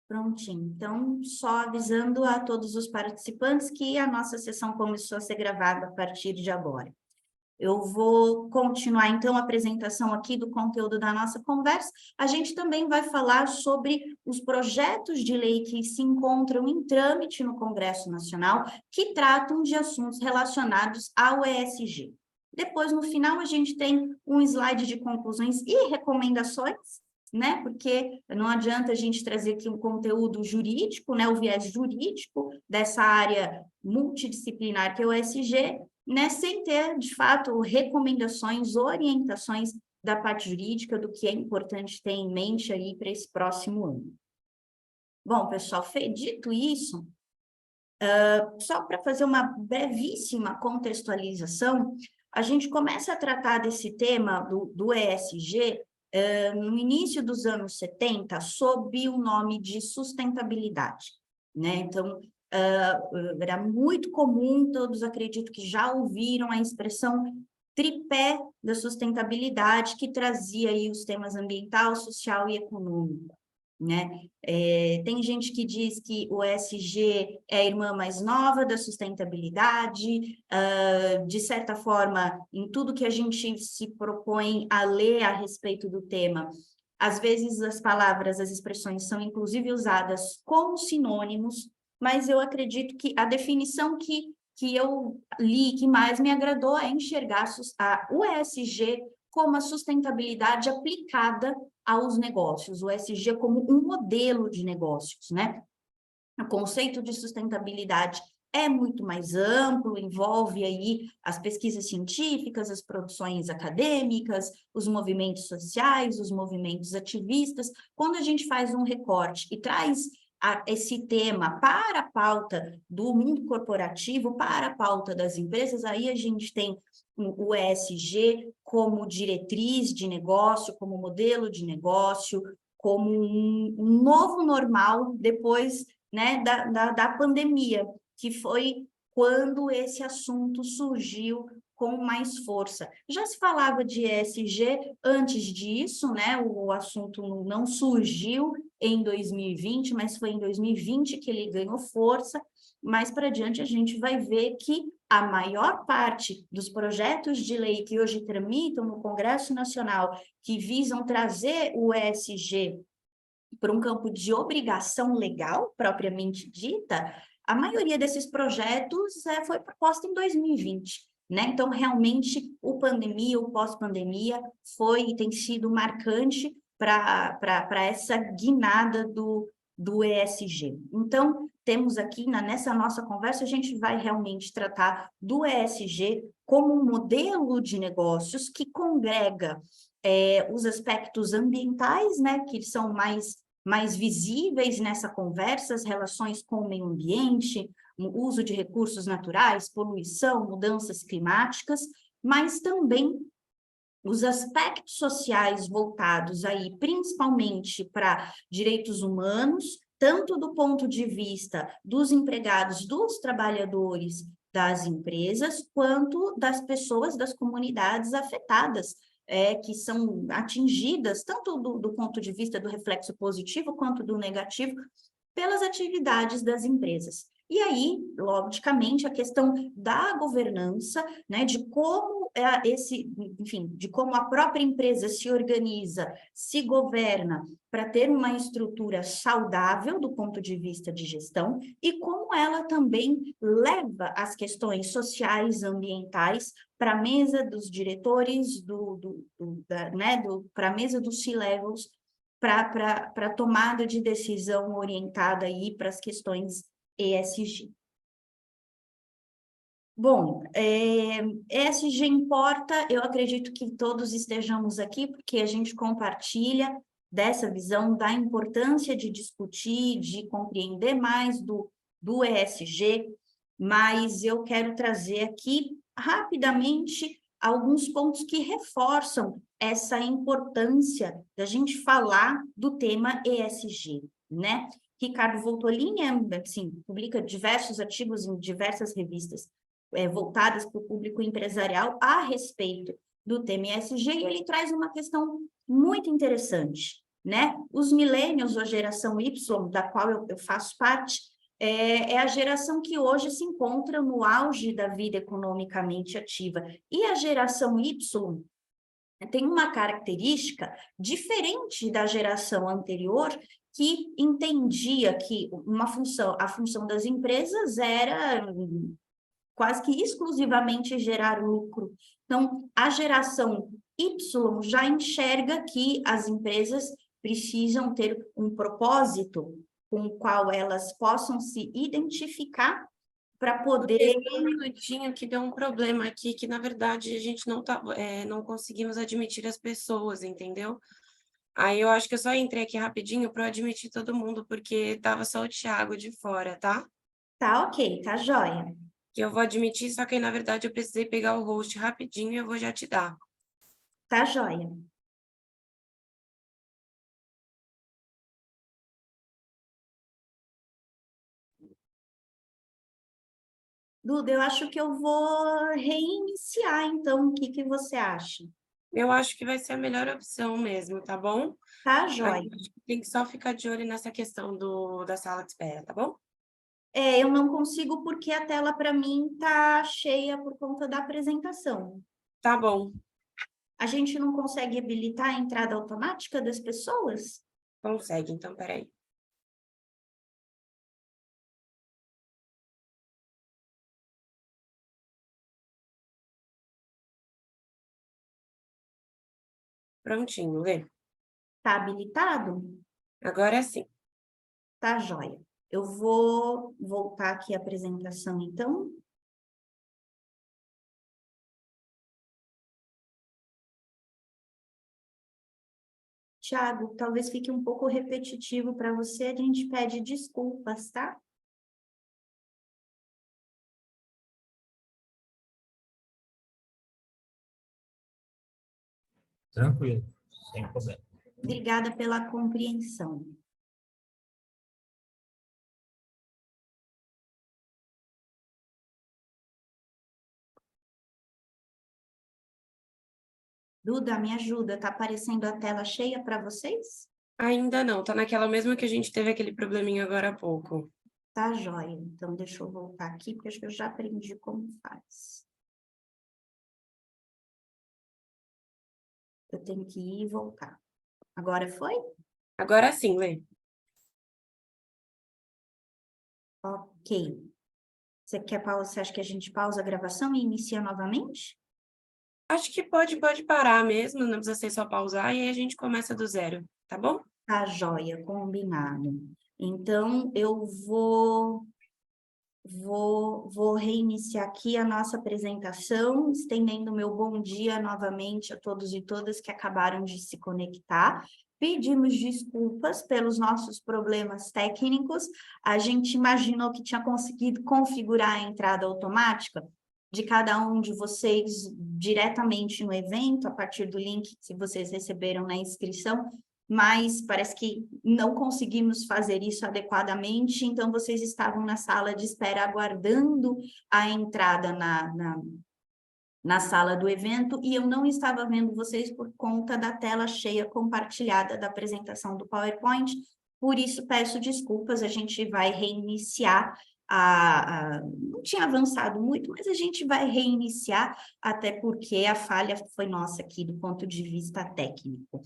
Prontinho. Então, só avisando a todos os participantes que a nossa sessão começou a ser gravada a partir de agora. Eu vou continuar, então, a apresentação aqui do conteúdo da nossa conversa. A gente também vai falar sobre os projetos de lei que se encontram em trâmite no Congresso Nacional, que tratam de assuntos relacionados ao ESG. Depois, no final, a gente tem um slide de conclusões e recomendações, né? Porque não adianta a gente trazer aqui um conteúdo jurídico, né? O viés jurídico dessa área multidisciplinar que é o ESG, né? Sem ter, de fato, recomendações, orientações da parte jurídica do que é importante ter em mente aí para esse próximo ano. Bom, pessoal, dito isso, só para fazer uma brevíssima contextualização, a gente começa a tratar desse tema do ESG no início dos anos 70, sob o nome de sustentabilidade, né? Então, era muito comum, todos acredito que já ouviram a expressão tripé da sustentabilidade, que trazia aí os temas ambiental, social e econômico, né? Tem gente que diz que o ESG é a irmã mais nova da sustentabilidade, de certa forma, em tudo que a gente se propõe a ler a respeito do tema, às vezes as palavras, as expressões são inclusive usadas como sinônimos, mas eu acredito que a definição que eu li, que mais me agradou, é enxergar o ESG como a sustentabilidade aplicada aos negócios, o ESG como um modelo de negócios, né? O conceito de sustentabilidade é muito mais amplo, envolve aí as pesquisas científicas, as produções acadêmicas, os movimentos sociais, os movimentos ativistas. Quando a gente faz um recorte e traz esse tema para a pauta do mundo corporativo, para a pauta das empresas, aí a gente tem o ESG como diretriz de negócio, como modelo de negócio, como um novo normal depois, né, da pandemia, que foi quando esse assunto surgiu com mais força. Já se falava de ESG antes disso, né? O assunto não surgiu em 2020, mas foi em 2020 que ele ganhou força. Mais para diante a gente vai ver que a maior parte dos projetos de lei que hoje tramitam no Congresso Nacional, que visam trazer o ESG para um campo de obrigação legal, propriamente dita, a maioria desses projetos foi proposta em 2020, né? Então, realmente, o pandemia, o pós-pandemia, foi e tem sido marcante para essa guinada do ESG. Então, temos aqui, nessa nossa conversa, a gente vai realmente tratar do ESG como um modelo de negócios que congrega os aspectos ambientais, né, que são mais visíveis nessa conversa, as relações com o meio ambiente, o uso de recursos naturais, poluição, mudanças climáticas, mas também os aspectos sociais voltados aí principalmente para direitos humanos, tanto do ponto de vista dos empregados, dos trabalhadores das empresas, quanto das pessoas, das comunidades afetadas, que são atingidas, tanto do ponto de vista do reflexo positivo, quanto do negativo, pelas atividades das empresas. E aí, logicamente, a questão da governança, né, de como de como a própria empresa se organiza, se governa para ter uma estrutura saudável do ponto de vista de gestão e como ela também leva as questões sociais, ambientais para a mesa dos diretores, para a mesa dos C-levels, para tomada de decisão orientada aí para as questões ESG. Bom, ESG importa, eu acredito que todos estejamos aqui, porque a gente compartilha dessa visão da importância de discutir, de compreender mais do ESG, mas eu quero trazer aqui rapidamente alguns pontos que reforçam essa importância da gente falar do tema ESG, né? Ricardo Voltolini, assim, publica diversos artigos em diversas revistas voltadas para o público empresarial a respeito do tema ESG, e ele traz uma questão muito interessante, né? Os millennials, ou geração Y, da qual eu faço parte, é a geração que hoje se encontra no auge da vida economicamente ativa. E a geração Y tem uma característica diferente da geração anterior, que entendia que a função das empresas era quase que exclusivamente gerar lucro. Então, a geração Y já enxerga que as empresas precisam ter um propósito com o qual elas possam se identificar para poder... Um minutinho que deu um problema aqui, que na verdade a gente não conseguimos admitir as pessoas, entendeu? Aí eu acho que eu só entrei aqui rapidinho para admitir todo mundo, porque tava só o Thiago de fora, tá? Tá ok, tá joia. Que eu vou admitir, só que aí, na verdade eu precisei pegar o host rapidinho e eu vou já te dar. Tá joia. Duda, eu acho que eu vou reiniciar, então. O que você acha? Eu acho que vai ser a melhor opção mesmo, tá bom? Tá Aí joia. a gente tem que só ficar de olho nessa questão da sala de espera, tá bom? Eu não consigo porque a tela para mim tá cheia por conta da apresentação. Tá bom, A gente não consegue habilitar a entrada automática das pessoas? consegue, então peraí. Prontinho, Lê. Tá habilitado? Agora sim. Tá joia. Eu vou voltar aqui a apresentação, então. Tiago, talvez fique um pouco repetitivo para você, a gente pede desculpas, tá? Tranquilo, sem problema. Obrigada pela compreensão. Duda, me ajuda, tá aparecendo a tela cheia para vocês? Ainda não, tá naquela mesma que a gente teve aquele probleminha agora há pouco. Tá joia. Então, deixa eu voltar aqui, porque acho que eu já aprendi como faz. Eu tenho que ir e voltar. Agora foi? Agora sim, Lê. Ok. Você acha que a gente pausa a gravação e inicia novamente? Acho que pode parar mesmo, não precisa ser só pausar, e aí a gente começa do zero, tá bom? Tá joia, combinado. Então, eu vou reiniciar aqui a nossa apresentação, estendendo meu bom dia novamente a todos e todas que acabaram de se conectar. Pedimos desculpas pelos nossos problemas técnicos. A gente imaginou que tinha conseguido configurar a entrada automática de cada um de vocês diretamente no evento, a partir do link que vocês receberam na inscrição, mas parece que não conseguimos fazer isso adequadamente, então vocês estavam na sala de espera aguardando a entrada na sala do evento, e eu não estava vendo vocês por conta da tela cheia compartilhada da apresentação do PowerPoint, por isso peço desculpas, a gente vai reiniciar não tinha avançado muito, mas a gente vai reiniciar, até porque a falha foi nossa aqui do ponto de vista técnico.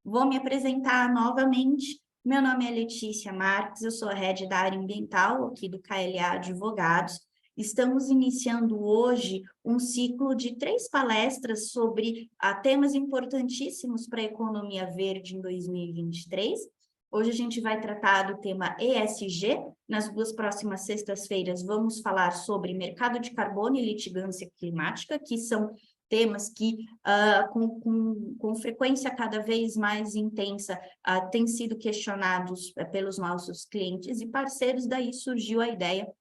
Vou me apresentar novamente. Meu nome é Letícia Marques, eu sou a head da área ambiental aqui do KLA Advogados. Estamos iniciando hoje um ciclo de 3 palestras sobre temas importantíssimos para a economia verde em 2023. Hoje a gente vai tratar do tema ESG. Nas 2 próximas sextas-feiras vamos falar sobre mercado de carbono e litigância climática, que são temas que, com frequência cada vez mais intensa, têm sido questionados pelos nossos clientes e parceiros. Daí surgiu a ideia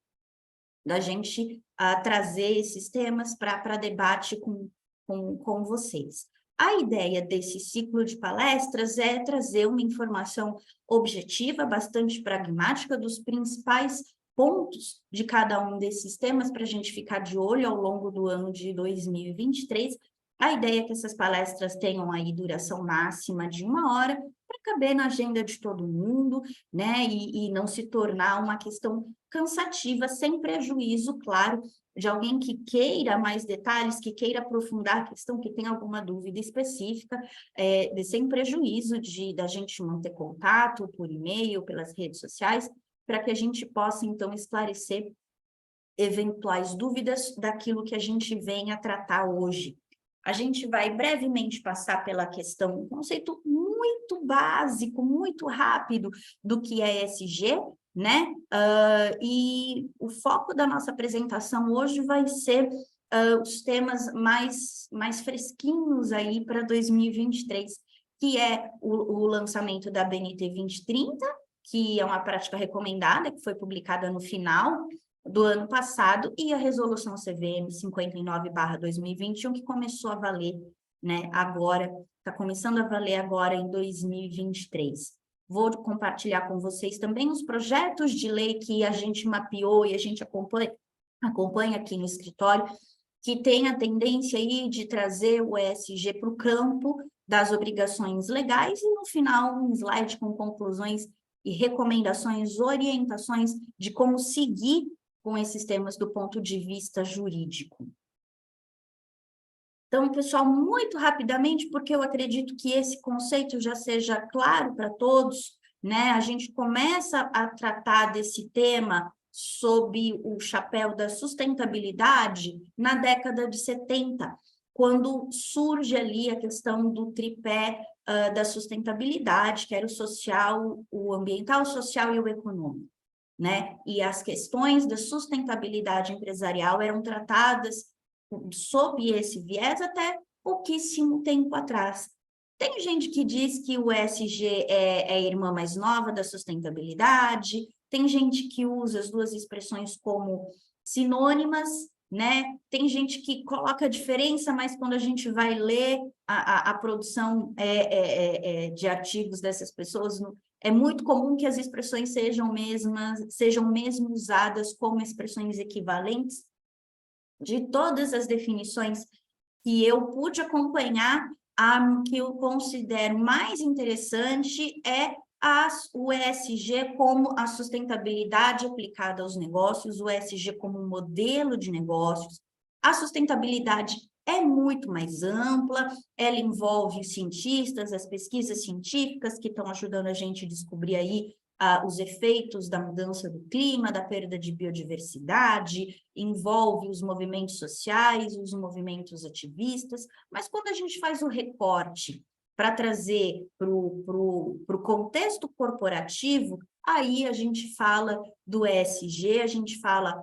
da gente trazer esses temas para debate com vocês. A ideia desse ciclo de palestras é trazer uma informação objetiva, bastante pragmática, dos principais pontos de cada um desses temas, para a gente ficar de olho ao longo do ano de 2023. A ideia é que essas palestras tenham aí duração máxima de 1 hora, para caber na agenda de todo mundo, né, e não se tornar uma questão cansativa, sem prejuízo, claro, de alguém que queira mais detalhes, que queira aprofundar a questão, que tem alguma dúvida específica, sem prejuízo da gente manter contato por e-mail, pelas redes sociais, para que a gente possa, então, esclarecer eventuais dúvidas daquilo que a gente vem a tratar hoje. A gente vai brevemente passar pela questão, um conceito muito básico, muito rápido do que é ESG, né? E o foco da nossa apresentação hoje vai ser os temas mais fresquinhos aí para 2023, que é o lançamento da BNT 2030, que é uma prática recomendada, que foi publicada no final do ano passado, e a resolução CVM 59/2021, que começou a valer, né, agora, está começando a valer agora em 2023. Vou compartilhar com vocês também os projetos de lei que a gente mapeou e a gente acompanha aqui no escritório, que tem a tendência aí de trazer o ESG para o campo das obrigações legais, e no final um slide com conclusões e recomendações, orientações de como seguir com esses temas do ponto de vista jurídico. Então, pessoal, muito rapidamente, porque eu acredito que esse conceito já seja claro para todos, né? A gente começa a tratar desse tema sob o chapéu da sustentabilidade na década de 70, quando surge ali a questão do tripé da sustentabilidade, que era o social, o ambiental, o social e o econômico, né? E as questões da sustentabilidade empresarial eram tratadas sob esse viés até pouquíssimo tempo atrás. Tem gente que diz que o ESG é a irmã mais nova da sustentabilidade, tem gente que usa as duas expressões como sinônimas, né? Tem gente que coloca a diferença, mas quando a gente vai ler a produção de artigos dessas pessoas, é muito comum que as expressões sejam mesmo usadas como expressões equivalentes. De todas as definições que eu pude acompanhar, a que eu considero mais interessante é o ESG como a sustentabilidade aplicada aos negócios, o ESG como um modelo de negócios. A sustentabilidade é muito mais ampla, ela envolve os cientistas, as pesquisas científicas que estão ajudando a gente a descobrir aí os efeitos da mudança do clima, da perda de biodiversidade, envolve os movimentos sociais, os movimentos ativistas, mas quando a gente faz o recorte para trazer para o contexto corporativo, aí a gente fala do ESG, a gente fala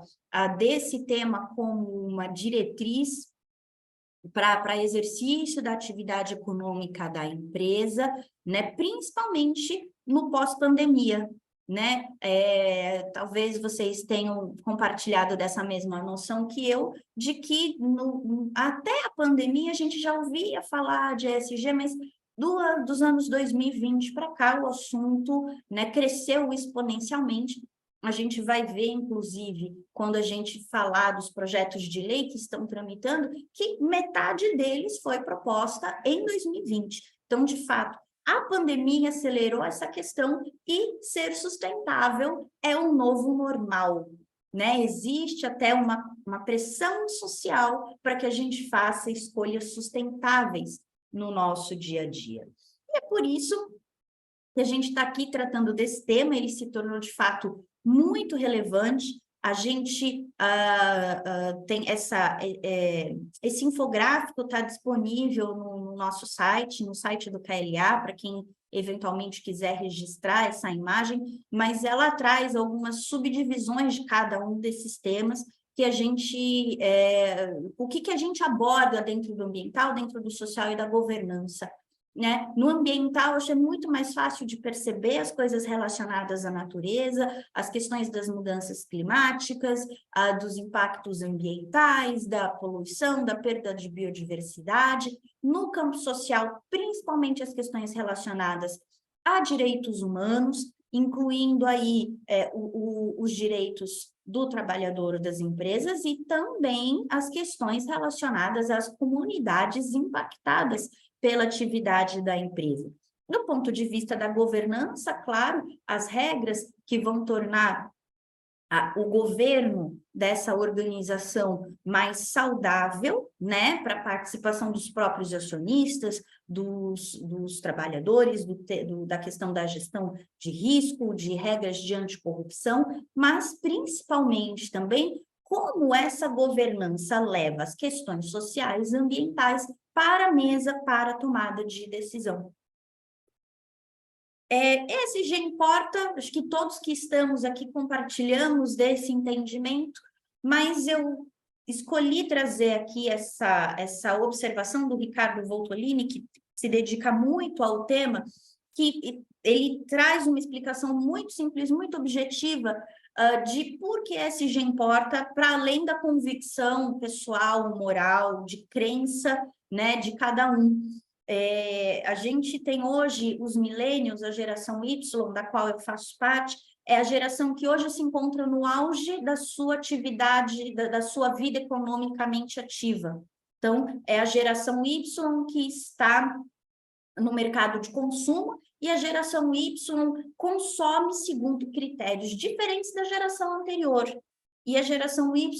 desse tema como uma diretriz para exercício da atividade econômica da empresa, né, principalmente no pós-pandemia, né? Talvez vocês tenham compartilhado dessa mesma noção que eu, de que até a pandemia a gente já ouvia falar de ESG, mas dos anos 2020 para cá o assunto, né, cresceu exponencialmente. A gente vai ver, inclusive, quando a gente falar dos projetos de lei que estão tramitando, que metade deles foi proposta em 2020. Então, de fato, a pandemia acelerou essa questão e ser sustentável é o novo normal, né? Existe até uma pressão social para que a gente faça escolhas sustentáveis no nosso dia a dia. E é por isso que a gente está aqui tratando desse tema, ele se tornou, de fato, muito relevante. A gente tem esse infográfico, está disponível no nosso site, no site do KLA, para quem eventualmente quiser registrar essa imagem, mas ela traz algumas subdivisões de cada um desses temas que a gente, o que a gente aborda dentro do ambiental, dentro do social e da governança, né? No ambiental, acho que é muito mais fácil de perceber as coisas relacionadas à natureza, as questões das mudanças climáticas, dos impactos ambientais, da poluição, da perda de biodiversidade. No campo social, principalmente as questões relacionadas a direitos humanos, incluindo aí os direitos do trabalhador das empresas e também as questões relacionadas às comunidades impactadas pela atividade da empresa. Do ponto de vista da governança, claro, as regras que vão tornar o governo dessa organização mais saudável, né, para a participação dos próprios acionistas, dos trabalhadores, da questão da gestão de risco, de regras de anticorrupção, mas principalmente também como essa governança leva as questões sociais e ambientais para a mesa para a tomada de decisão. ESG importa, acho que todos que estamos aqui compartilhamos desse entendimento, mas eu escolhi trazer aqui essa observação do Ricardo Voltolini, que se dedica muito ao tema, que ele traz uma explicação muito simples, muito objetiva, de por que ESG importa, para além da convicção pessoal, moral, de crença, né, de cada um. A gente tem hoje os millennials, a geração Y, da qual eu faço parte, é a geração que hoje se encontra no auge da sua atividade, da sua vida economicamente ativa. Então, é a geração Y que está no mercado de consumo, e a geração Y consome segundo critérios diferentes da geração anterior. E a geração Y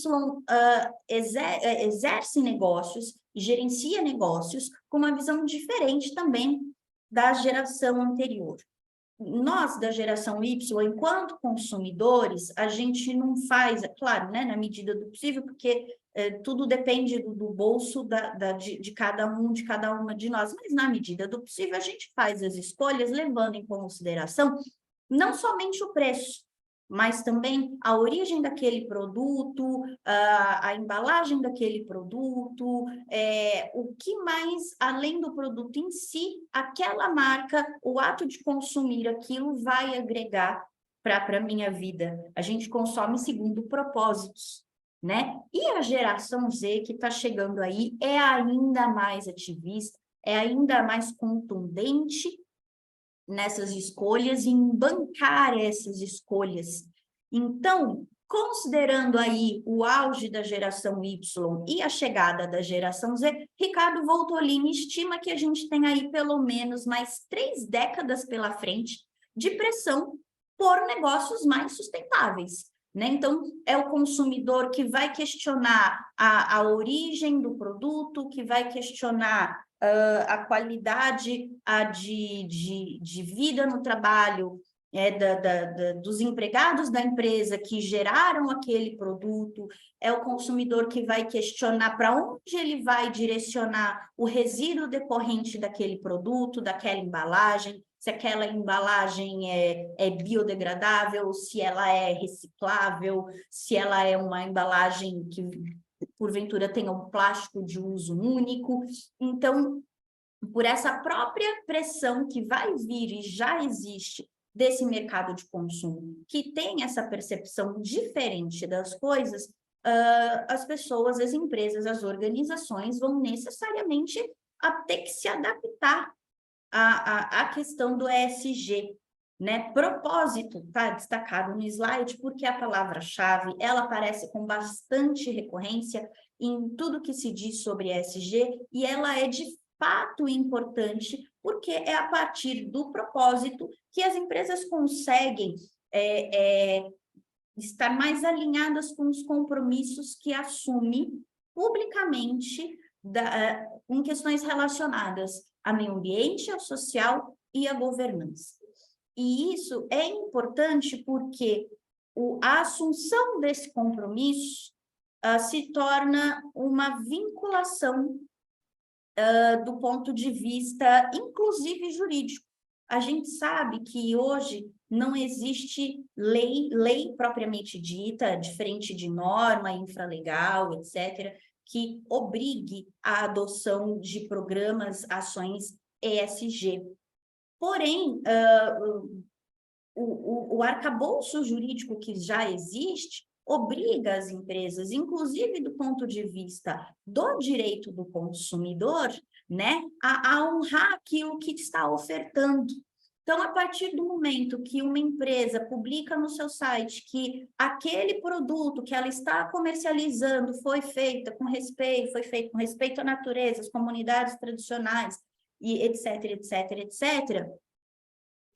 exerce negócios e gerencia negócios com uma visão diferente também da geração anterior. Nós, da geração Y, enquanto consumidores, a gente não faz, é claro, né, na medida do possível, porque tudo depende do bolso de cada um, de cada uma de nós, mas na medida do possível, a gente faz as escolhas levando em consideração não somente o preço, mas também a origem daquele produto, a embalagem daquele produto, o que mais, além do produto em si, aquela marca, o ato de consumir aquilo vai agregar para a minha vida. A gente consome segundo propósitos, né? E a geração Z que está chegando aí é ainda mais ativista, é ainda mais contundente nessas escolhas e em bancar essas escolhas. Então, considerando aí o auge da geração Y e a chegada da geração Z, Ricardo Voltolini estima que a gente tem aí pelo menos mais 3 décadas pela frente de pressão por negócios mais sustentáveis, né? Então, é o consumidor que vai questionar a origem do produto, que vai questionar a qualidade de vida no trabalho dos empregados da empresa que geraram aquele produto, é o consumidor que vai questionar para onde ele vai direcionar o resíduo decorrente daquele produto, daquela embalagem, se aquela embalagem é biodegradável, se ela é reciclável, se ela é uma embalagem que porventura tenha um plástico de uso único. Então, por essa própria pressão que vai vir e já existe desse mercado de consumo, que tem essa percepção diferente das coisas, as pessoas, as empresas, as organizações vão necessariamente ter que se adaptar à questão do ESG, né? Propósito está destacado no slide, porque a palavra-chave, ela aparece com bastante recorrência em tudo que se diz sobre ESG, e ela é de fato importante, porque é a partir do propósito que as empresas conseguem estar mais alinhadas com os compromissos que assumem publicamente com questões relacionadas ao meio ambiente, ao social e à governança. E isso é importante porque a assunção desse compromisso se torna uma vinculação do ponto de vista, inclusive jurídico. A gente sabe que hoje não existe lei propriamente dita, diferente de norma infralegal, etc., que obrigue a adoção de programas, ações ESG. Porém, o arcabouço jurídico que já existe obriga as empresas, inclusive do ponto de vista do direito do consumidor, né, a honrar aquilo que está ofertando. Então, a partir do momento que uma empresa publica no seu site que aquele produto que ela está comercializando foi feito com respeito à natureza, às comunidades tradicionais, e etc, etc, etc,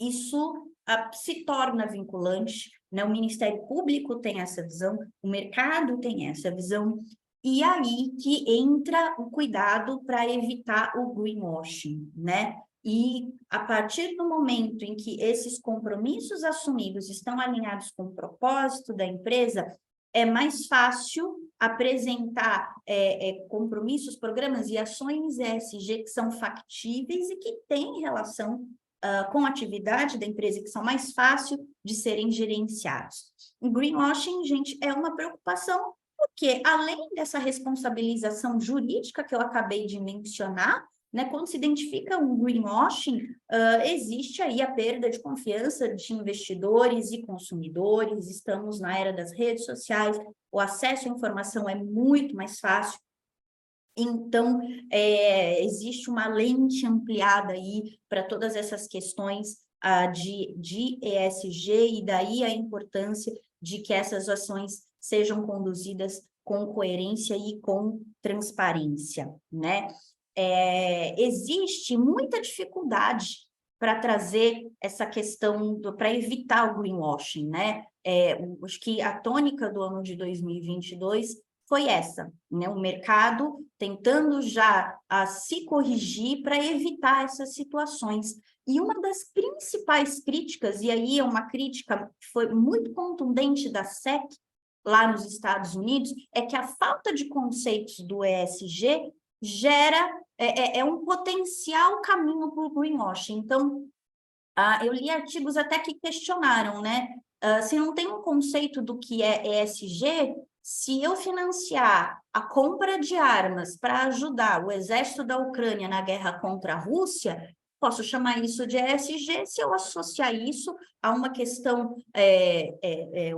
isso se torna vinculante, né? O Ministério Público tem essa visão, o mercado tem essa visão, e aí que entra o cuidado para evitar o greenwashing, né? E a partir do momento em que esses compromissos assumidos estão alinhados com o propósito da empresa, é mais fácil apresentar compromissos, programas e ações ESG que são factíveis e que têm relação com a atividade da empresa, que são mais fáceis de serem gerenciados. O greenwashing, gente, é uma preocupação, porque além dessa responsabilização jurídica que eu acabei de mencionar, né, quando se identifica um greenwashing, existe aí a perda de confiança de investidores e consumidores, estamos na era das redes sociais, o acesso à informação é muito mais fácil, então, existe uma lente ampliada aí para todas essas questões de ESG, e daí a importância de que essas ações sejam conduzidas com coerência e com transparência, né? Existe muita dificuldade para trazer essa questão, para evitar o greenwashing, né? Acho que a tônica do ano de 2022 foi essa, né? O mercado tentando já se corrigir para evitar essas situações. E uma das principais críticas, e aí é uma crítica que foi muito contundente da SEC, lá nos Estados Unidos, é que a falta de conceitos do ESG gera um potencial caminho para o greenwashing. Então, eu li artigos até que questionaram, né? Se não tem um conceito do que é ESG, se eu financiar a compra de armas para ajudar o exército da Ucrânia na guerra contra a Rússia, posso chamar isso de ESG se eu associar isso a uma questão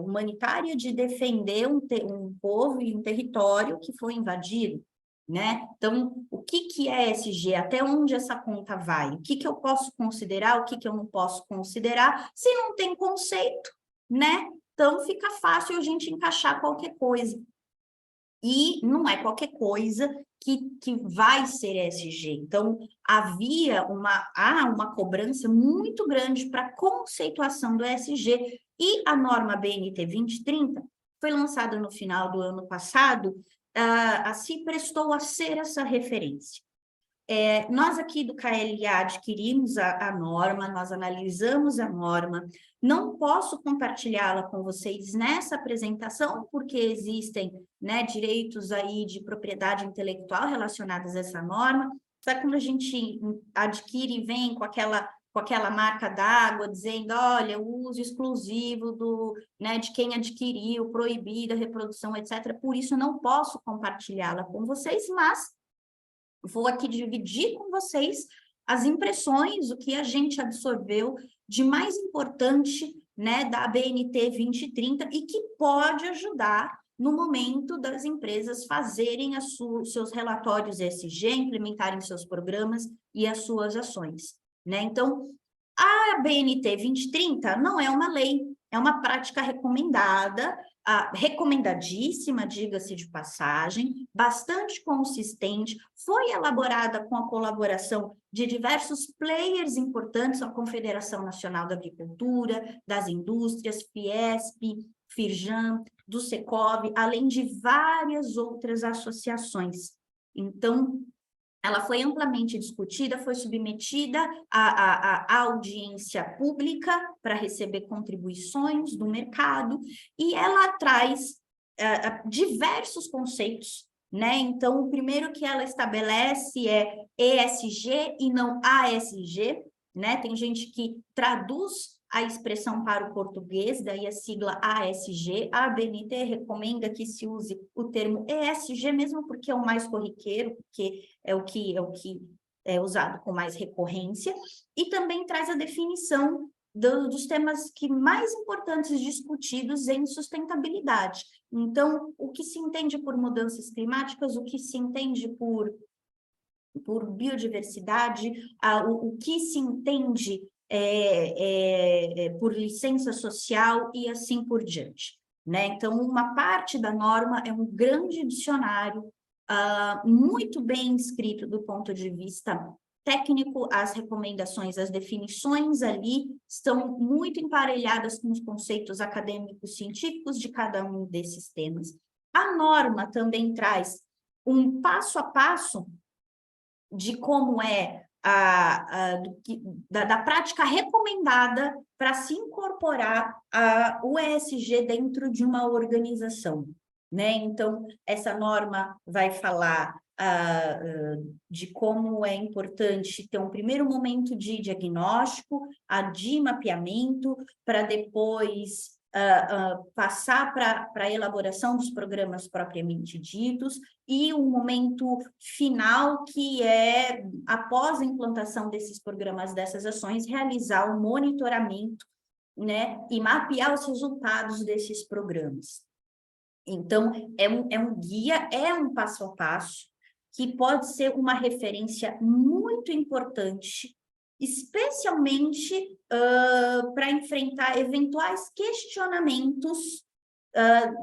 humanitária de defender um povo e um território que foi invadido, né? Então, o que é ESG? Até onde essa conta vai? O que eu posso considerar, o que eu não posso considerar? Se não tem conceito, né? Então, fica fácil a gente encaixar qualquer coisa. E não é qualquer coisa que vai ser ESG. Então, há uma cobrança muito grande para a conceituação do ESG. E a norma BNT 2030 foi lançada no final do ano passado, se prestou a ser essa referência. Nós aqui do KLA adquirimos a norma, nós analisamos a norma, não posso compartilhá-la com vocês nessa apresentação, porque existem, né, direitos aí de propriedade intelectual relacionados a essa norma, só que quando a gente adquire e vem com aquela marca d'água, dizendo, olha, o uso exclusivo de quem adquiriu, proibida a reprodução, etc., por isso não posso compartilhá-la com vocês, mas vou aqui dividir com vocês as impressões, o que a gente absorveu de mais importante, né, da BNT 2030 e que pode ajudar no momento das empresas fazerem seus relatórios ESG, implementarem seus programas e as suas ações, né? Então, a BNT 2030 não é uma lei, é uma prática recomendada, recomendadíssima, diga-se de passagem, bastante consistente, foi elaborada com a colaboração de diversos players importantes, a Confederação Nacional da Agricultura, das Indústrias, Fiesp, Firjan, do Secov, além de várias outras associações. Então, ela foi amplamente discutida, foi submetida à audiência pública para receber contribuições do mercado, e ela traz diversos conceitos, né? Então, o primeiro que ela estabelece é ESG e não ASG, né? Tem gente que traduz a expressão para o português, daí a sigla ASG, a ABNT recomenda que se use o termo ESG, mesmo porque é o mais corriqueiro, porque é o que é usado com mais recorrência, e também traz a definição dos temas mais importantes discutidos em sustentabilidade. Então, o que se entende por mudanças climáticas, o que se entende por biodiversidade, o que se entende por licença social e assim por diante, né? Então, uma parte da norma é um grande dicionário, muito bem escrito do ponto de vista técnico, as recomendações, as definições ali estão muito emparelhadas com os conceitos acadêmicos científicos de cada um desses temas. A norma também traz um passo a passo de como é da prática recomendada para se incorporar o ESG dentro de uma organização, né? Então, essa norma vai falar de como é importante ter um primeiro momento de diagnóstico, de mapeamento, para depois passar para a elaboração dos programas propriamente ditos, e um momento final que é, após a implantação desses programas, dessas ações, realizar o monitoramento, né, e mapear os resultados desses programas. Então, é um guia, é um passo a passo, que pode ser uma referência muito importante, especialmente para enfrentar eventuais questionamentos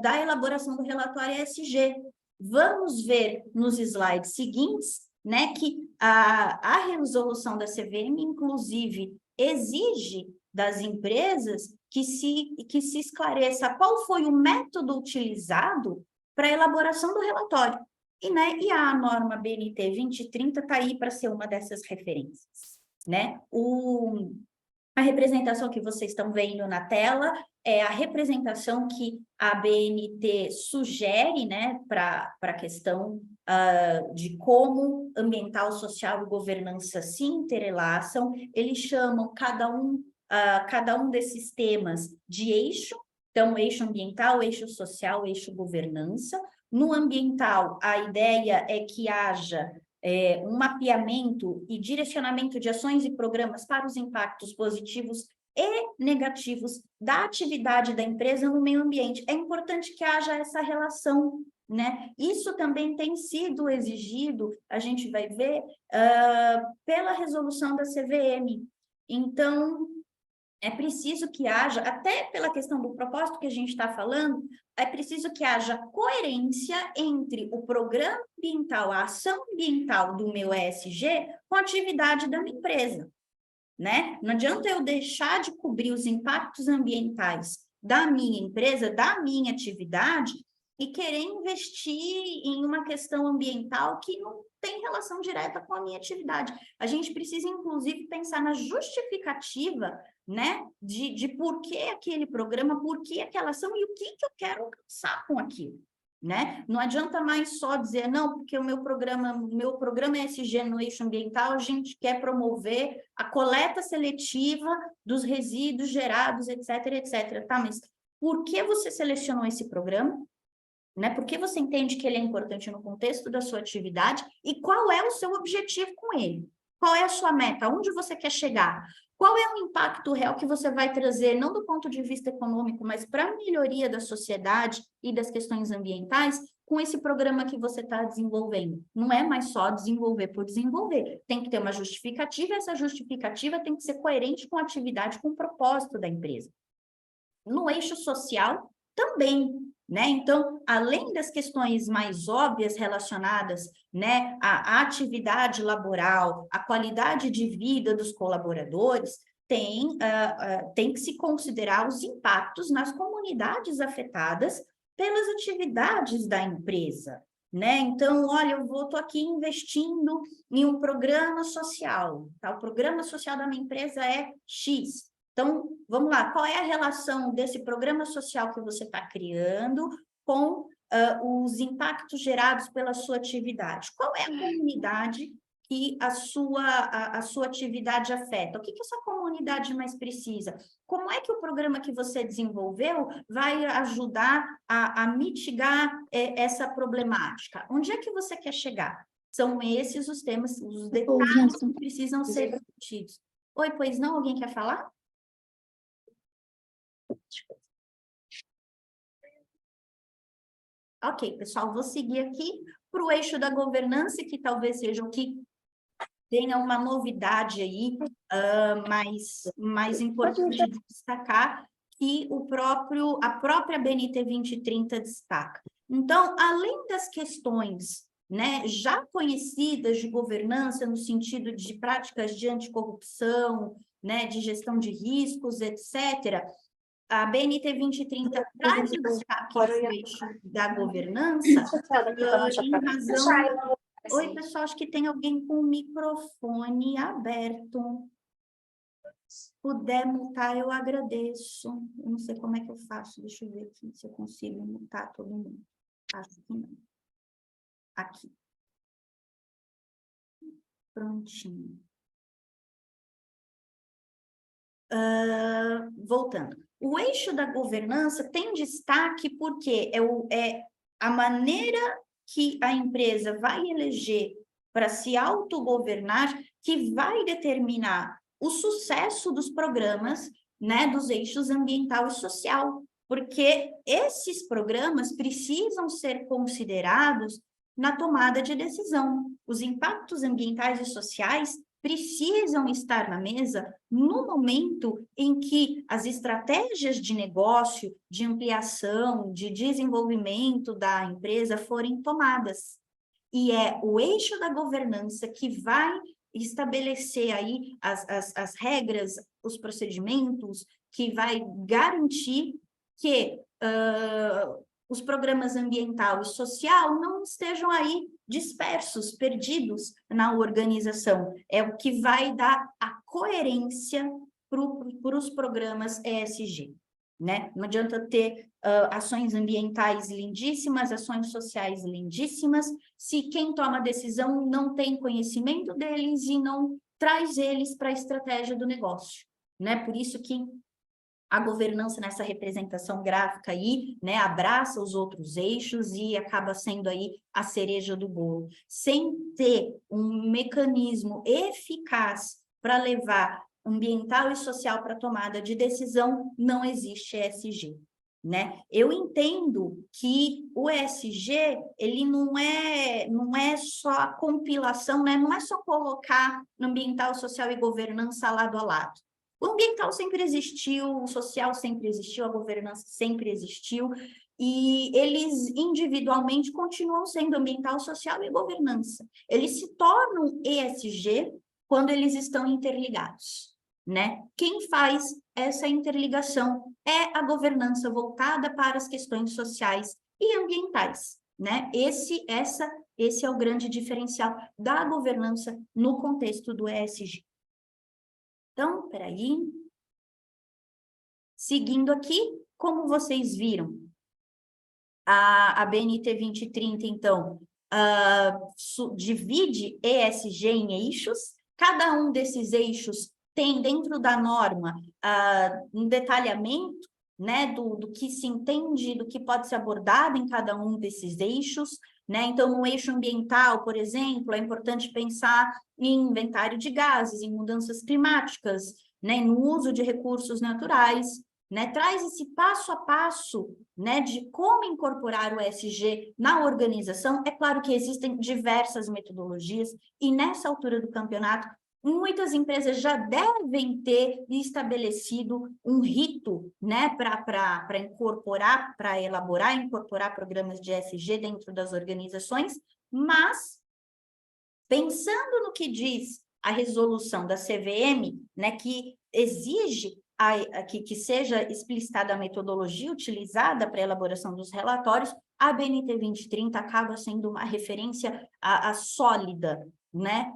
da elaboração do relatório ESG. Vamos ver nos slides seguintes, né, que a resolução da CVM, inclusive, exige das empresas que se esclareça qual foi o método utilizado para a elaboração do relatório. E a norma BNT 2030 está aí para ser uma dessas referências, né? A representação que vocês estão vendo na tela é a representação que a BNT sugere, né, para a questão de como ambiental, social e governança se interrelaçam. Eles chamam cada um desses temas de eixo, então, eixo ambiental, eixo social, eixo governança. No ambiental, a ideia é que haja um mapeamento e direcionamento de ações e programas para os impactos positivos e negativos da atividade da empresa no meio ambiente. É importante que haja essa relação, né? Isso também tem sido exigido, a gente vai ver, pela resolução da CVM. Então, é preciso que haja, até pela questão do propósito que a gente está falando, é preciso que haja coerência entre o programa ambiental, a ação ambiental do meu ESG com a atividade da minha empresa, né? Não adianta eu deixar de cobrir os impactos ambientais da minha empresa, da minha atividade, e querer investir em uma questão ambiental que não tem relação direta com a minha atividade. A gente precisa, inclusive, pensar na justificativa, né, de por que aquele programa, por que aquela ação e o que eu quero alcançar com aquilo, né? Não adianta mais só dizer, não, porque o meu programa ESG no eixo ambiental, a gente quer promover a coleta seletiva dos resíduos gerados, etc, etc. Tá, mas por que você selecionou esse programa? Né? Por que você entende que ele é importante no contexto da sua atividade e qual é o seu objetivo com ele? Qual é a sua meta? Onde você quer chegar? Qual é o impacto real que você vai trazer, não do ponto de vista econômico, mas para a melhoria da sociedade e das questões ambientais com esse programa que você está desenvolvendo? Não é mais só desenvolver por desenvolver. Tem que ter uma justificativa, e essa justificativa tem que ser coerente com a atividade, com o propósito da empresa. No eixo social, também, né? Então, além das questões mais óbvias relacionadas, né, à atividade laboral, à qualidade de vida dos colaboradores, tem que se considerar os impactos nas comunidades afetadas pelas atividades da empresa, né? Então, olha, eu estou aqui investindo em um programa social, tá? O programa social da minha empresa é X. Então, vamos lá, qual é a relação desse programa social que você está criando com os impactos gerados pela sua atividade? Qual é a comunidade que a sua atividade afeta? O que essa comunidade mais precisa? Como é que o programa que você desenvolveu vai ajudar a mitigar essa problemática? Onde é que você quer chegar? São esses os temas, os detalhes que precisam ser discutidos. Oi, pois não? Alguém quer falar? Ok, pessoal, vou seguir aqui para o eixo da governança, que talvez seja o que tenha uma novidade aí, mais importante de destacar, que a própria BNT 2030 destaca. Então, além das questões né, já conhecidas de governança no sentido de práticas de anticorrupção, né, de gestão de riscos, etc., a BNT 2030 traz o destaque do eixo da governança em razão... Oi, pessoal, acho que tem alguém com o microfone aberto. Se puder mutar, eu agradeço. Eu não sei como é que eu faço, deixa eu ver aqui se eu consigo mutar todo mundo. Acho que não. Aqui. Prontinho. Voltando. O eixo da governança tem destaque porque é a maneira que a empresa vai eleger para se autogovernar que vai determinar o sucesso dos programas, né, dos eixos ambiental e social, porque esses programas precisam ser considerados na tomada de decisão. Os impactos ambientais e sociais precisam estar na mesa no momento em que as estratégias de negócio, de ampliação, de desenvolvimento da empresa forem tomadas. E é o eixo da governança que vai estabelecer aí as regras, os procedimentos, que vai garantir que os programas ambiental e social não estejam aí dispersos, perdidos na organização. É o que vai dar a coerência para os programas ESG, né? Não adianta ter ações ambientais lindíssimas, ações sociais lindíssimas, se quem toma a decisão não tem conhecimento deles e não traz eles para a estratégia do negócio, né? Por isso que a governança nessa representação gráfica aí, né, abraça os outros eixos e acaba sendo aí a cereja do bolo. Sem ter um mecanismo eficaz para levar ambiental e social para tomada de decisão, não existe ESG, né? Eu entendo que o ESG, ele não é só a compilação, né? Não é só colocar ambiental, social e governança lado a lado. O ambiental sempre existiu, o social sempre existiu, a governança sempre existiu, e eles individualmente continuam sendo ambiental, social e governança. Eles se tornam ESG quando eles estão interligados, né? Quem faz essa interligação é a governança voltada para as questões sociais e ambientais, né? Esse é o grande diferencial da governança no contexto do ESG. Então, peraí. Seguindo aqui, como vocês viram, a BNT 2030, então, divide ESG em eixos. Cada um desses eixos tem dentro da norma um detalhamento, né, do que se entende, do que pode ser abordado em cada um desses eixos, né? Então, no eixo ambiental, por exemplo, é importante pensar em inventário de gases, em mudanças climáticas, né, no uso de recursos naturais, né, traz esse passo a passo, né, de como incorporar o ESG na organização. É claro que existem diversas metodologias e nessa altura do campeonato, muitas empresas já devem ter estabelecido um rito, né, para incorporar, para elaborar e incorporar programas de ESG dentro das organizações, mas pensando no que diz a resolução da CVM, né, que exige que seja explicitada a metodologia utilizada para a elaboração dos relatórios, a BNT 2030 acaba sendo uma referência sólida, né,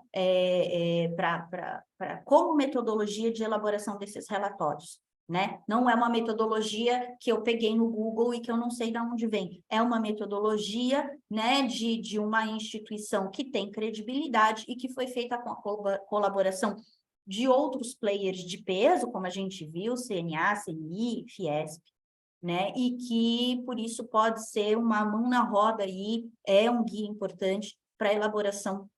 como metodologia de elaboração desses relatórios, né? Não é uma metodologia que eu peguei no Google e que eu não sei de onde vem. É uma metodologia, né, de uma instituição que tem credibilidade e que foi feita com a colaboração de outros players de peso, como a gente viu, CNA, CNI, Fiesp, né? E que, por isso, pode ser uma mão na roda aí, é um guia importante para a elaboração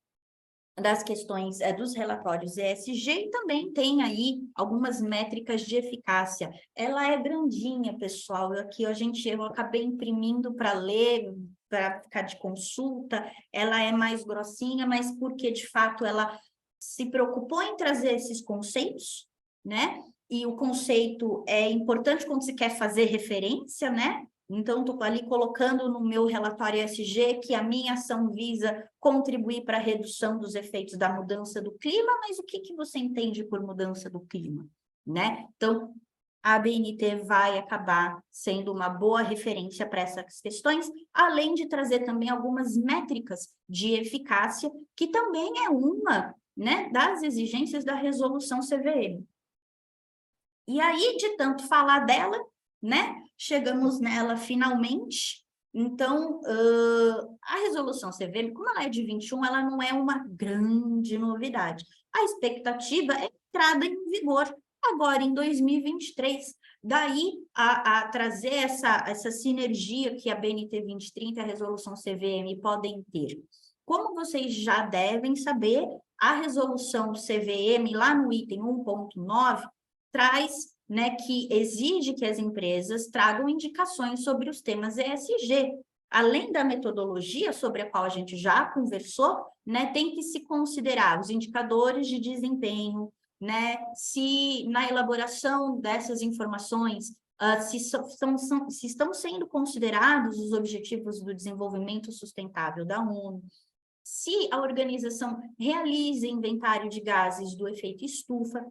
das questões dos relatórios ESG, e também tem aí algumas métricas de eficácia. Ela é grandinha, pessoal, eu acabei imprimindo para ler, para ficar de consulta, ela é mais grossinha, mas porque, de fato, ela se preocupou em trazer esses conceitos, né? E o conceito é importante quando se quer fazer referência, né? Então, estou ali colocando no meu relatório ESG que a minha ação visa contribuir para a redução dos efeitos da mudança do clima, mas o que você entende por mudança do clima, né? Então, a ABNT vai acabar sendo uma boa referência para essas questões, além de trazer também algumas métricas de eficácia, que também é uma, né, das exigências da resolução CVM. E aí, de tanto falar dela, né, chegamos nela finalmente. Então, a resolução CVM, como ela é de 21, ela não é uma grande novidade. A expectativa é entrada em vigor agora em 2023. Daí a trazer essa sinergia que a BNT 2030 e a resolução CVM podem ter. Como vocês já devem saber, a resolução CVM, lá no item 1.9, traz, né, que exige que as empresas tragam indicações sobre os temas ESG. Além da metodologia sobre a qual a gente já conversou, né, tem que se considerar os indicadores de desempenho, né, se na elaboração dessas informações, se estão sendo considerados os objetivos do desenvolvimento sustentável da ONU, se a organização realiza inventário de gases do efeito estufa,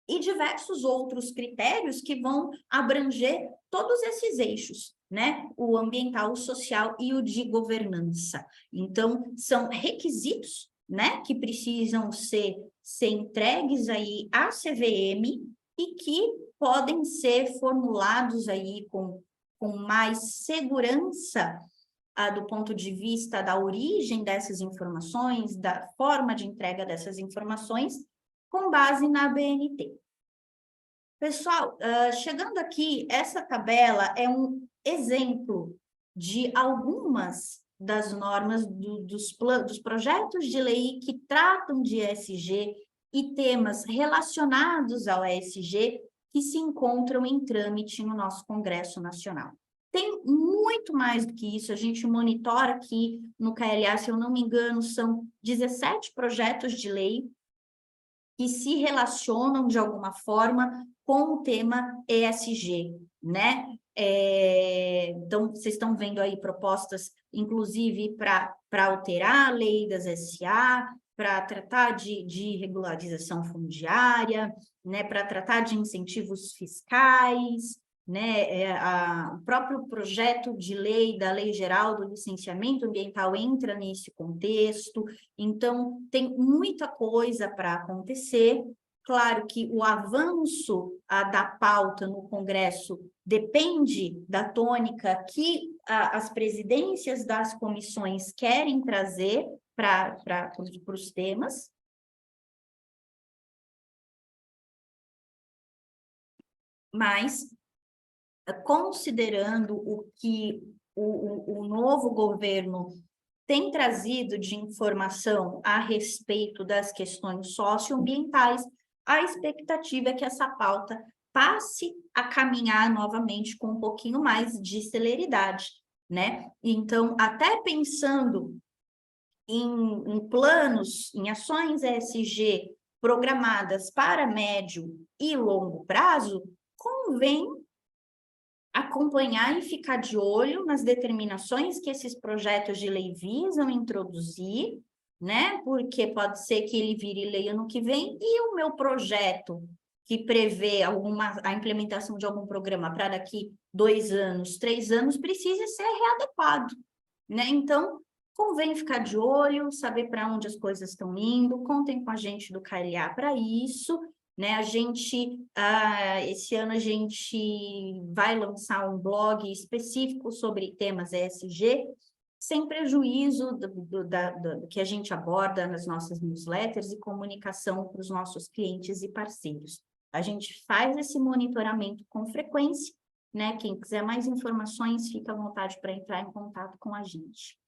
e diversos outros critérios que vão abranger todos esses eixos, né? O ambiental, o social e o de governança. Então, são requisitos, né, que precisam ser entregues aí à CVM e que podem ser formulados aí com mais segurança do ponto de vista da origem dessas informações, da forma de entrega dessas informações, com base na BNT. Pessoal, chegando aqui, essa tabela é um exemplo de algumas das normas dos projetos de lei que tratam de ESG e temas relacionados ao ESG que se encontram em trâmite no nosso Congresso Nacional. Tem muito mais do que isso, a gente monitora aqui no KLA, se eu não me engano, são 17 projetos de lei que se relacionam de alguma forma com o tema ESG, né? Então, vocês estão vendo aí propostas, inclusive, para alterar a lei das SA, para tratar de regularização fundiária, né? Para tratar de incentivos fiscais, né? O próprio projeto de lei da Lei Geral do Licenciamento Ambiental entra nesse contexto. Então, tem muita coisa para acontecer. Claro que o avanço da pauta no Congresso depende da tônica que as presidências das comissões querem trazer para os temas. Mas, considerando o que o novo governo tem trazido de informação a respeito das questões socioambientais, a expectativa é que essa pauta passe a caminhar novamente com um pouquinho mais de celeridade, né? Então, até pensando em planos, em ações ESG programadas para médio e longo prazo, convém acompanhar e ficar de olho nas determinações que esses projetos de lei visam introduzir, né? Porque pode ser que ele vire lei ano que vem e o meu projeto que prevê a implementação de algum programa para daqui 2 anos, 3 anos, precise ser readequado, né? Então, convém ficar de olho, saber para onde as coisas estão indo, contem com a gente do KLA para isso, né? Esse ano a gente vai lançar um blog específico sobre temas ESG, sem prejuízo do que a gente aborda nas nossas newsletters e comunicação para os nossos clientes e parceiros. A gente faz esse monitoramento com frequência, né? Quem quiser mais informações, fica à vontade para entrar em contato com a gente.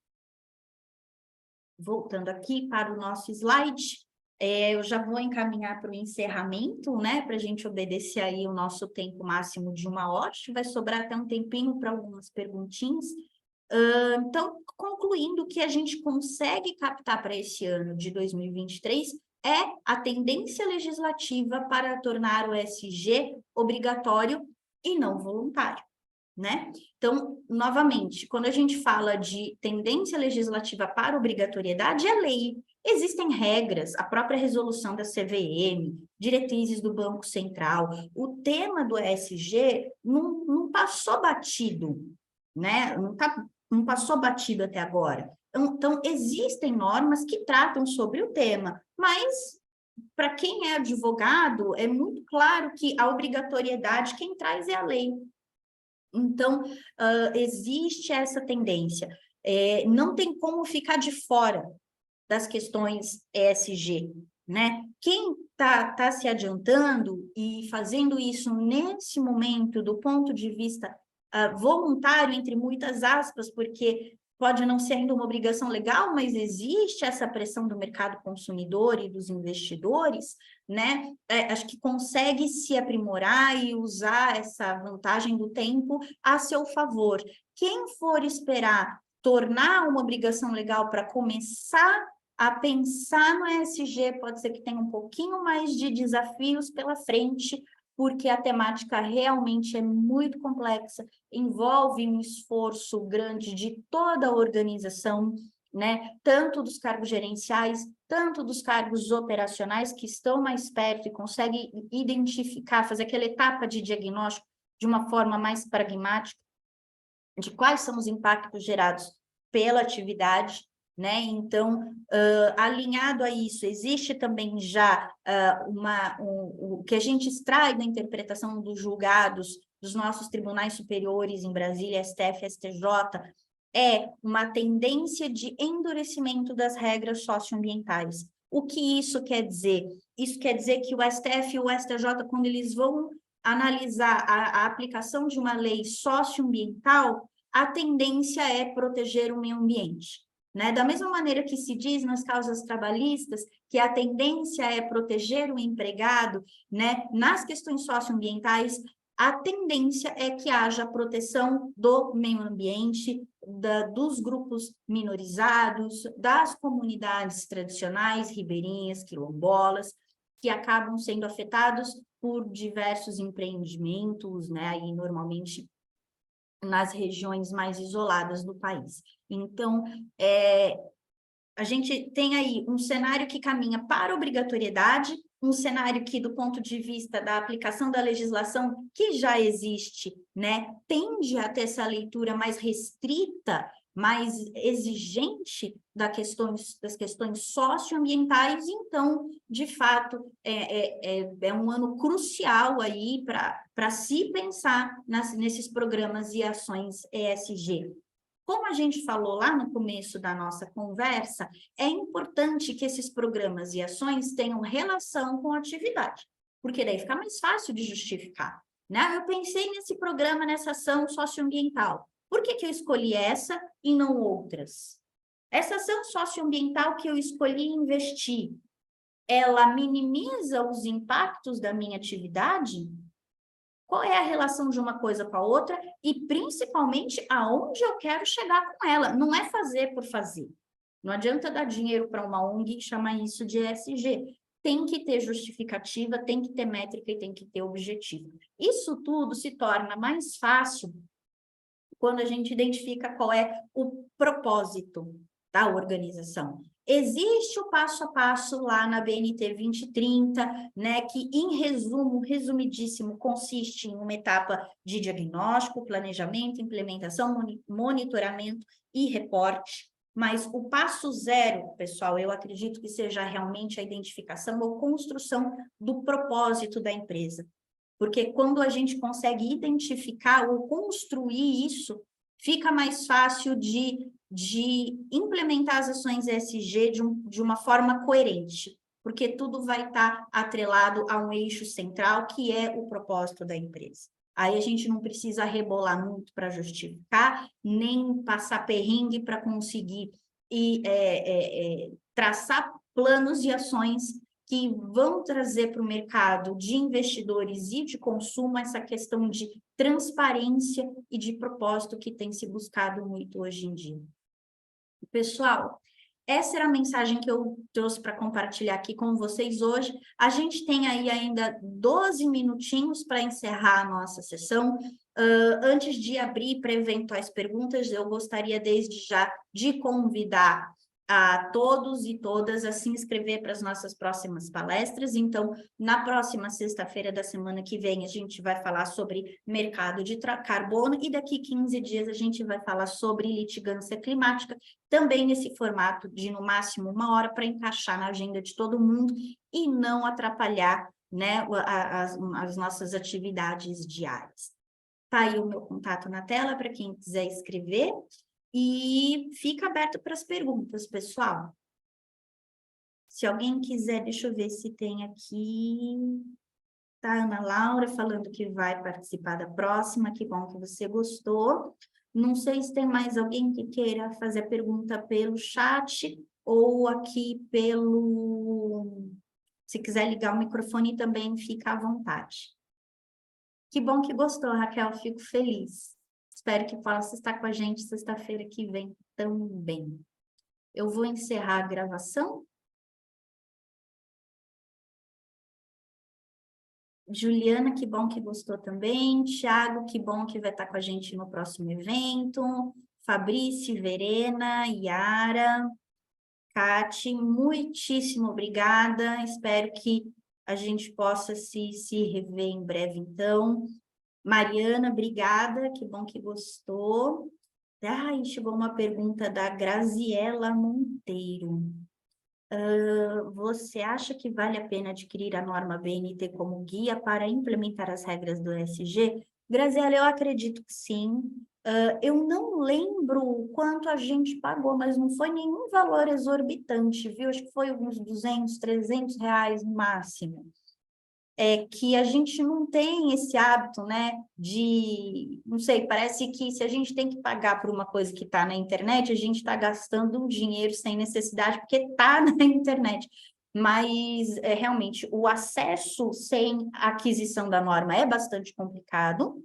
Voltando aqui para o nosso slide, eu já vou encaminhar para o encerramento, né, para a gente obedecer aí o nosso tempo máximo de 1 hora, vai sobrar até um tempinho para algumas perguntinhas. Então, concluindo, o que a gente consegue captar para esse ano de 2023 é a tendência legislativa para tornar o ESG obrigatório e não voluntário. né? Então, novamente, quando a gente fala de tendência legislativa para obrigatoriedade, é lei. Existem regras, a própria resolução da CVM, diretrizes do Banco Central. O tema do ESG não passou batido, né? Não passou batido até agora. Então, existem normas que tratam sobre o tema, mas para quem é advogado, é muito claro que a obrigatoriedade quem traz é a lei. Então, existe essa tendência. Não tem como ficar de fora das questões ESG, né? Quem tá se adiantando e fazendo isso nesse momento, do ponto de vista voluntário, entre muitas aspas, porque pode não ser ainda uma obrigação legal, mas existe essa pressão do mercado consumidor e dos investidores, né? Acho que consegue se aprimorar e usar essa vantagem do tempo a seu favor. Quem for esperar tornar uma obrigação legal para começar a pensar no ESG, pode ser que tenha um pouquinho mais de desafios pela frente, porque a temática realmente é muito complexa, envolve um esforço grande de toda a organização, né? Tanto dos cargos gerenciais, tanto dos cargos operacionais que estão mais perto e conseguem identificar, fazer aquela etapa de diagnóstico de uma forma mais pragmática, de quais são os impactos gerados pela atividade, né? Então, alinhado a isso, existe também já o que a gente extrai da interpretação dos julgados dos nossos tribunais superiores em Brasília, STF, STJ, é uma tendência de endurecimento das regras socioambientais. O que isso quer dizer? Isso quer dizer que o STF e o STJ, quando eles vão analisar a aplicação de uma lei socioambiental, a tendência é proteger o meio ambiente, né? Da mesma maneira que se diz nas causas trabalhistas que a tendência é proteger o empregado, né? Nas questões socioambientais, a tendência é que haja proteção do meio ambiente, dos grupos minorizados, das comunidades tradicionais, ribeirinhas, quilombolas, que acabam sendo afetados por diversos empreendimentos, né? Aí, normalmente, nas regiões mais isoladas do país. Então, a gente tem aí um cenário que caminha para obrigatoriedade, um cenário que, do ponto de vista da aplicação da legislação que já existe, né, tende a ter essa leitura mais restrita, mais exigente das questões socioambientais. Então, de fato, é um ano crucial aí para se pensar nesses programas e ações ESG. Como a gente falou lá no começo da nossa conversa, é importante que esses programas e ações tenham relação com a atividade, porque daí fica mais fácil de justificar, né? Eu pensei nesse programa, nessa ação socioambiental. Por que eu escolhi essa e não outras? Essa ação socioambiental que eu escolhi investir, ela minimiza os impactos da minha atividade? Qual é a relação de uma coisa com a outra e, principalmente, aonde eu quero chegar com ela. Não é fazer por fazer. Não adianta dar dinheiro para uma ONG e chamar isso de ESG. Tem que ter justificativa, tem que ter métrica e tem que ter objetivo. Isso tudo se torna mais fácil quando a gente identifica qual é o propósito da organização. Existe o passo a passo lá na BNT 2030, né, que, em resumo, resumidíssimo, consiste em uma etapa de diagnóstico, planejamento, implementação, monitoramento e reporte. Mas o passo zero, pessoal, eu acredito que seja realmente a identificação ou construção do propósito da empresa. Porque quando a gente consegue identificar ou construir isso, fica mais fácil de implementar as ações ESG de uma forma coerente, porque tudo vai estar atrelado a um eixo central, que é o propósito da empresa. Aí a gente não precisa rebolar muito para justificar, nem passar perrengue para conseguir traçar planos e ações que vão trazer para o mercado de investidores e de consumo essa questão de transparência e de propósito que tem se buscado muito hoje em dia. Pessoal, essa era a mensagem que eu trouxe para compartilhar aqui com vocês hoje. A gente tem aí ainda 12 minutinhos para encerrar a nossa sessão. Antes de abrir para eventuais perguntas, eu gostaria desde já de convidar a todos e todas a se inscrever para as nossas próximas palestras. Então, na próxima sexta-feira da semana que vem, a gente vai falar sobre mercado de carbono e daqui 15 dias a gente vai falar sobre litigância climática, também nesse formato de, no máximo, 1 hora para encaixar na agenda de todo mundo e não atrapalhar, né, as nossas atividades diárias. Tá aí o meu contato na tela para quem quiser escrever. E fica aberto para as perguntas, pessoal. Se alguém quiser, deixa eu ver se tem aqui. Tá, Ana Laura falando que vai participar da próxima, que bom que você gostou. Não sei se tem mais alguém que queira fazer a pergunta pelo chat ou aqui pelo... Se quiser ligar o microfone também, fica à vontade. Que bom que gostou, Raquel, fico feliz. Espero que possa estar com a gente sexta-feira que vem também. Eu vou encerrar a gravação. Juliana, que bom que gostou também. Tiago, que bom que vai estar com a gente no próximo evento. Fabrício, Verena, Yara, Cati, muitíssimo obrigada. Espero que a gente possa se rever em breve, então. Mariana, obrigada, que bom que gostou. Ai, chegou uma pergunta da Graziela Monteiro. Você acha que vale a pena adquirir a norma BNT como guia para implementar as regras do ESG? Graziela, eu acredito que sim. Eu não lembro o quanto a gente pagou, mas não foi nenhum valor exorbitante, viu? Acho que foi uns 200, 300 reais no máximo. É que a gente não tem esse hábito, né, de, não sei, parece que se a gente tem que pagar por uma coisa que está na internet, a gente está gastando um dinheiro sem necessidade, porque está na internet. Mas, realmente, o acesso sem aquisição da norma é bastante complicado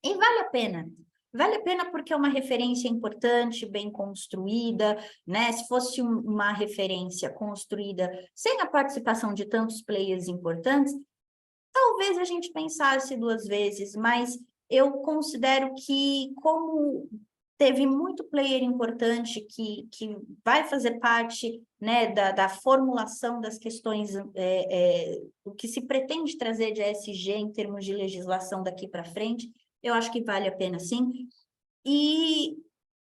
e vale a pena. Vale a pena porque é uma referência importante, bem construída, né? Se fosse uma referência construída sem a participação de tantos players importantes, talvez a gente pensasse 2 vezes, mas eu considero que, como teve muito player importante que vai fazer parte, né, da formulação das questões, o que se pretende trazer de ESG em termos de legislação daqui para frente, eu acho que vale a pena sim. E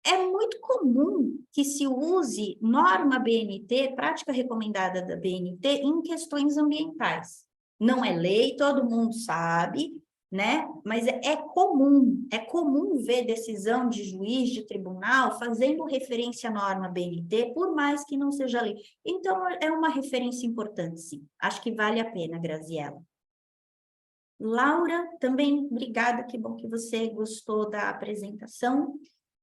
é muito comum que se use norma BNT, prática recomendada da BNT, em questões ambientais. Não é lei, todo mundo sabe, né? Mas é comum ver decisão de juiz, de tribunal, fazendo referência à norma BNT, por mais que não seja lei. Então, é uma referência importante, sim. Acho que vale a pena, Graziela. Laura, também, obrigada, que bom que você gostou da apresentação.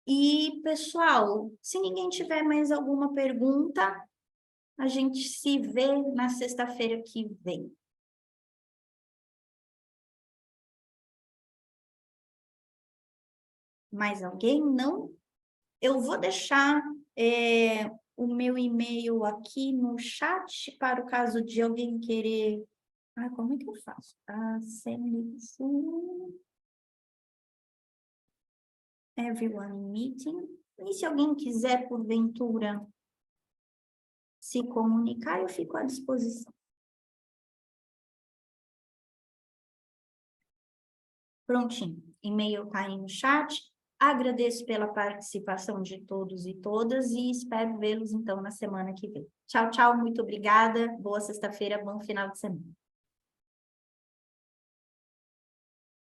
E, pessoal, se ninguém tiver mais alguma pergunta, a gente se vê na sexta-feira que vem. Mais alguém? Não? Eu vou deixar o meu e-mail aqui no chat para o caso de alguém querer... Ah, como é que eu faço? Everyone meeting. E se alguém quiser, porventura, se comunicar, eu fico à disposição. Prontinho. E-mail está aí no chat. Agradeço pela participação de todos e todas e espero vê-los, então, na semana que vem. Tchau, tchau. Muito obrigada. Boa sexta-feira, bom final de semana.